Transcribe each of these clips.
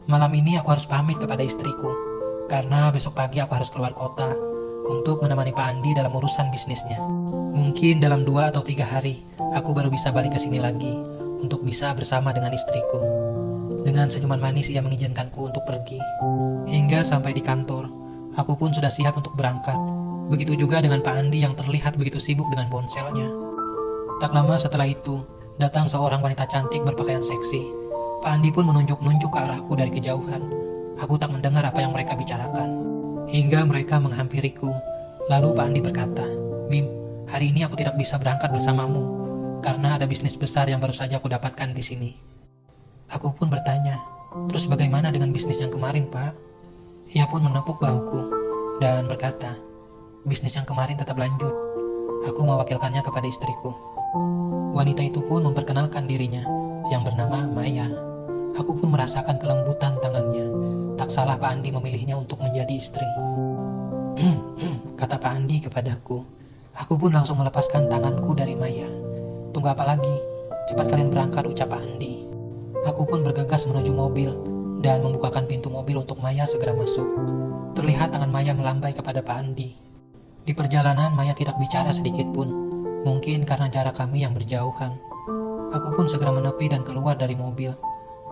Malam ini aku harus pamit kepada istriku, karena besok pagi aku harus keluar kota untuk menemani Pak Andi dalam urusan bisnisnya. Mungkin dalam 2 atau 3 hari, aku baru bisa balik ke sini lagi untuk bisa bersama dengan istriku. Dengan senyuman manis ia mengizinkanku untuk pergi. Hingga sampai di kantor, aku pun sudah siap untuk berangkat. Begitu juga dengan Pak Andi yang terlihat begitu sibuk dengan ponselnya. Tak lama setelah itu, datang seorang wanita cantik berpakaian seksi. Pak Andi pun menunjuk-nunjuk ke arahku dari kejauhan. Aku tak mendengar apa yang mereka bicarakan. Hingga mereka menghampiriku. Lalu Pak Andi berkata, "Bim, hari ini aku tidak bisa berangkat bersamamu, karena ada bisnis besar yang baru saja aku dapatkan di sini." Aku pun bertanya, "Terus bagaimana dengan bisnis yang kemarin, Pak?" Ia pun menepuk bahuku dan berkata, "Bisnis yang kemarin tetap lanjut. Aku mewakilkannya kepada istriku." Wanita itu pun memperkenalkan dirinya, yang bernama Maya. Aku pun merasakan kelembutan tangannya. Tak salah Pak Andi memilihnya untuk menjadi istri. Kata Pak Andi kepadaku. Aku pun langsung melepaskan tanganku dari Maya. "Tunggu apa lagi? Cepat kalian berangkat," ucap Pak Andi. Aku pun bergegas menuju mobil dan membukakan pintu mobil untuk Maya segera masuk. Terlihat tangan Maya melambai kepada Pak Andi. Di perjalanan Maya tidak bicara sedikit pun, mungkin karena jarak kami yang berjauhan. Aku pun segera menepi dan keluar dari mobil,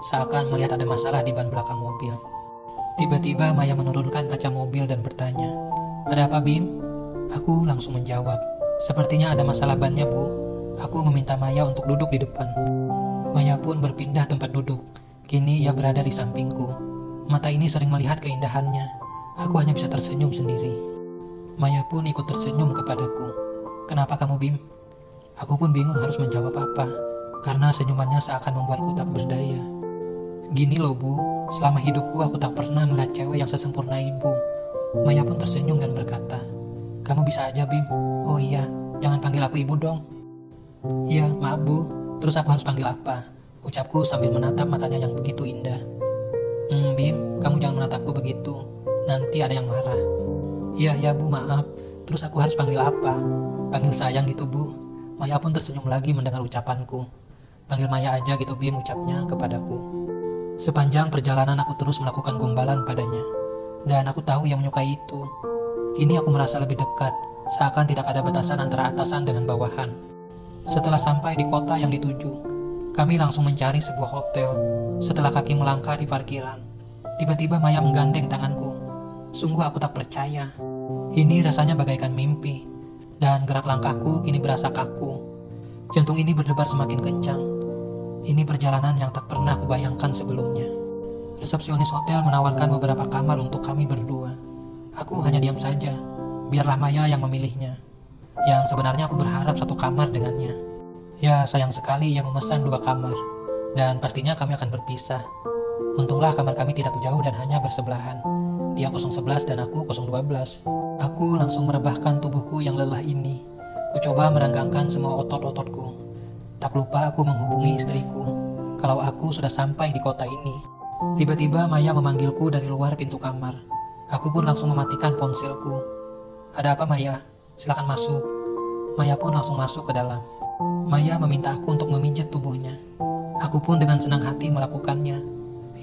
seakan melihat ada masalah di ban belakang mobil. Tiba-tiba Maya menurunkan kaca mobil dan bertanya, "Ada apa, Bim?" Aku langsung menjawab, "Sepertinya ada masalah bannya, Bu." Aku meminta Maya untuk duduk di depan. Maya pun berpindah tempat duduk. Kini ia berada di sampingku. Mata ini sering melihat keindahannya. Aku hanya bisa tersenyum sendiri. Maya pun ikut tersenyum kepadaku. "Kenapa kamu, Bim?" Aku pun bingung harus menjawab apa, karena senyumannya seakan membuatku tak berdaya. "Gini loh, Bu, selama hidupku aku tak pernah melihat cewek yang sesempurna Ibu." Maya pun tersenyum dan berkata, "Kamu bisa aja, Bim." "Oh iya, jangan panggil aku Ibu dong." "Iya, maaf, Bu. Terus aku harus panggil apa?" ucapku sambil menatap matanya yang begitu indah. Bim, kamu jangan menatapku begitu. Nanti ada yang marah." "Iya, ya, Bu, maaf. Terus aku harus panggil apa?" "Panggil sayang gitu, Bu." Maya pun tersenyum lagi mendengar ucapanku. "Panggil Maya aja gitu, Bim," ucapnya kepadaku. Sepanjang perjalanan aku terus melakukan gombalan padanya, dan aku tahu ia menyukai itu. Kini aku merasa lebih dekat, seakan tidak ada batasan antara atasan dengan bawahan. Setelah sampai di kota yang dituju, kami langsung mencari sebuah hotel. Setelah kaki melangkah di parkiran, tiba-tiba Maya menggandeng tanganku. Sungguh aku tak percaya. Ini rasanya bagaikan mimpi, dan gerak langkahku kini berasa kaku. Jantung ini berdebar semakin kencang. Ini perjalanan yang tak pernah kubayangkan sebelumnya. Resepsionis hotel menawarkan beberapa kamar untuk kami berdua. Aku hanya diam saja, biarlah Maya yang memilihnya. Yang sebenarnya aku berharap satu kamar dengannya. Ya, sayang sekali ia memesan 2 kamar, dan pastinya kami akan berpisah. Untunglah kamar kami tidak jauh dan hanya bersebelahan. Dia 011 dan aku 012. Aku langsung merebahkan tubuhku yang lelah ini. Ku coba merenggangkan semua otot-ototku. Tak lupa aku menghubungi istriku kalau aku sudah sampai di kota ini. Tiba-tiba Maya memanggilku dari luar pintu kamar. Aku pun langsung mematikan ponselku. "Ada apa, Maya? Silakan masuk." Maya pun langsung masuk ke dalam. Maya meminta aku untuk memijat tubuhnya. Aku pun dengan senang hati melakukannya.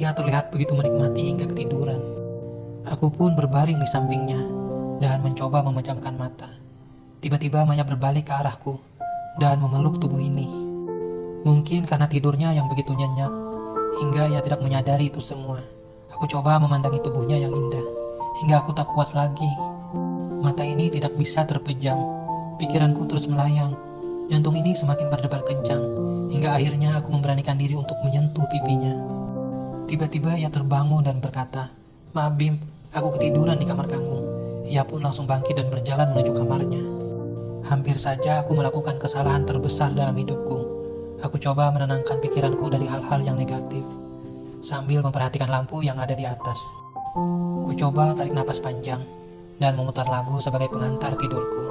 Ia terlihat begitu menikmati hingga ketiduran. Aku pun berbaring di sampingnya dan mencoba memejamkan mata. Tiba-tiba Maya berbalik ke arahku dan memeluk tubuh ini. Mungkin karena tidurnya yang begitu nyenyak, hingga ia tidak menyadari itu semua. Aku coba memandangi tubuhnya yang indah, hingga aku tak kuat lagi. Mata ini tidak bisa terpejam. Pikiranku terus melayang. Jantung ini semakin berdebar kencang, hingga akhirnya aku memberanikan diri untuk menyentuh pipinya. Tiba-tiba ia terbangun dan berkata, "Maaf, Bim, aku ketiduran di kamar kamu." Ia pun langsung bangkit dan berjalan menuju kamarnya. Hampir saja aku melakukan kesalahan terbesar dalam hidupku. Aku coba menenangkan pikiranku dari hal-hal yang negatif, sambil memperhatikan lampu yang ada di atas. Ku coba tarik napas panjang, dan memutar lagu sebagai pengantar tidurku.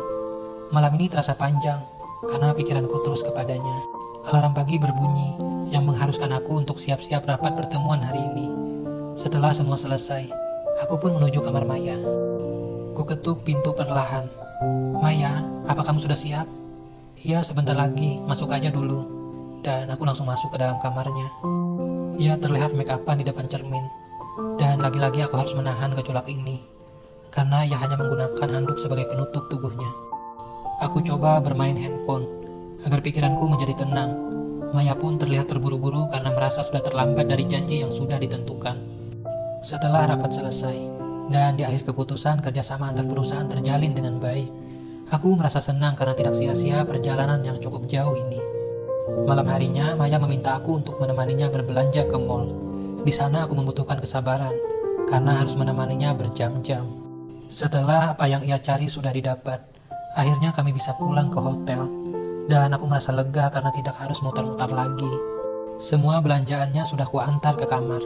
Malam ini terasa panjang, karena pikiranku terus kepadanya. Alarm pagi berbunyi, yang mengharuskan aku untuk siap-siap rapat pertemuan hari ini. Setelah semua selesai, aku pun menuju kamar Maya. Ku ketuk pintu perlahan. "Maya, apa kamu sudah siap?" "Iya, sebentar lagi, masuk aja dulu." Dan aku langsung masuk ke dalam kamarnya. Ia terlihat make upan di depan cermin, Dan lagi-lagi aku harus menahan gejolak ini, karena ia hanya menggunakan handuk sebagai penutup tubuhnya. Aku coba bermain handphone, agar pikiranku menjadi tenang. Maya pun terlihat terburu-buru karena merasa sudah terlambat dari janji yang sudah ditentukan. Setelah rapat selesai, dan di akhir keputusan kerjasama antar perusahaan terjalin dengan baik, aku merasa senang karena tidak sia-sia perjalanan yang cukup jauh ini. Malam harinya, Maya meminta aku untuk menemaninya berbelanja ke mall. Di sana aku membutuhkan kesabaran, karena harus menemaninya berjam-jam. Setelah apa yang ia cari sudah didapat, akhirnya kami bisa pulang ke hotel. Dan aku merasa lega karena tidak harus mutar-mutar lagi. Semua belanjaannya sudah kuantar ke kamar.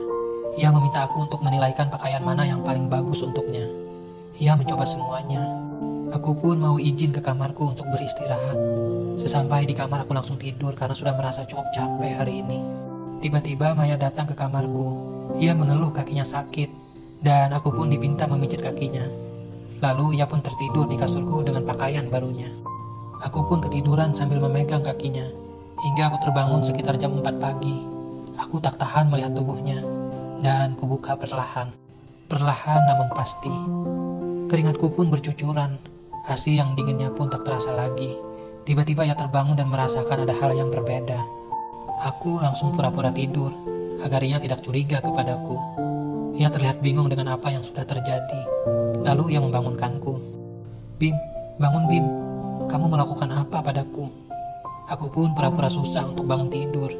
Ia meminta aku untuk menilaikan pakaian mana yang paling bagus untuknya. Ia mencoba semuanya. Aku pun mau izin ke kamarku untuk beristirahat. Sesampai di kamar aku langsung tidur karena sudah merasa cukup capek hari ini. Tiba-tiba Maya datang ke kamarku. Ia mengeluh kakinya sakit, dan aku pun dipinta memijit kakinya. Lalu ia pun tertidur di kasurku dengan pakaian barunya. Aku pun ketiduran sambil memegang kakinya, hingga aku terbangun sekitar jam 4 pagi. Aku tak tahan melihat tubuhnya, dan kubuka perlahan. Perlahan namun pasti. Keringatku pun bercucuran, asi yang dinginnya pun tak terasa lagi. Tiba-tiba ia terbangun dan merasakan ada hal yang berbeda. Aku langsung pura-pura tidur, agar ia tidak curiga kepadaku. Ia terlihat bingung dengan apa yang sudah terjadi. Lalu ia membangunkanku. "Bim, bangun Bim. Kamu melakukan apa padaku?" Aku pun pura-pura susah untuk bangun tidur.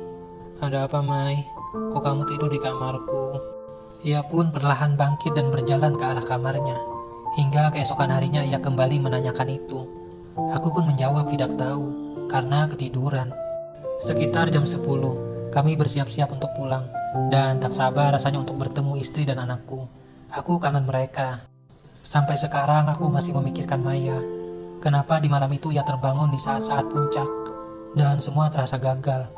"Ada apa, Mai? Kok kamu tidur di kamarku?" Ia pun perlahan bangkit dan berjalan ke arah kamarnya. Hingga keesokan harinya ia kembali menanyakan itu. Aku pun menjawab tidak tahu, karena ketiduran. Sekitar jam 10, kami bersiap-siap untuk pulang. Dan tak sabar rasanya untuk bertemu istri dan anakku. Aku kangen mereka. Sampai sekarang aku masih memikirkan Maya. Kenapa di malam itu ia terbangun di saat-saat puncak, dan semua terasa gagal.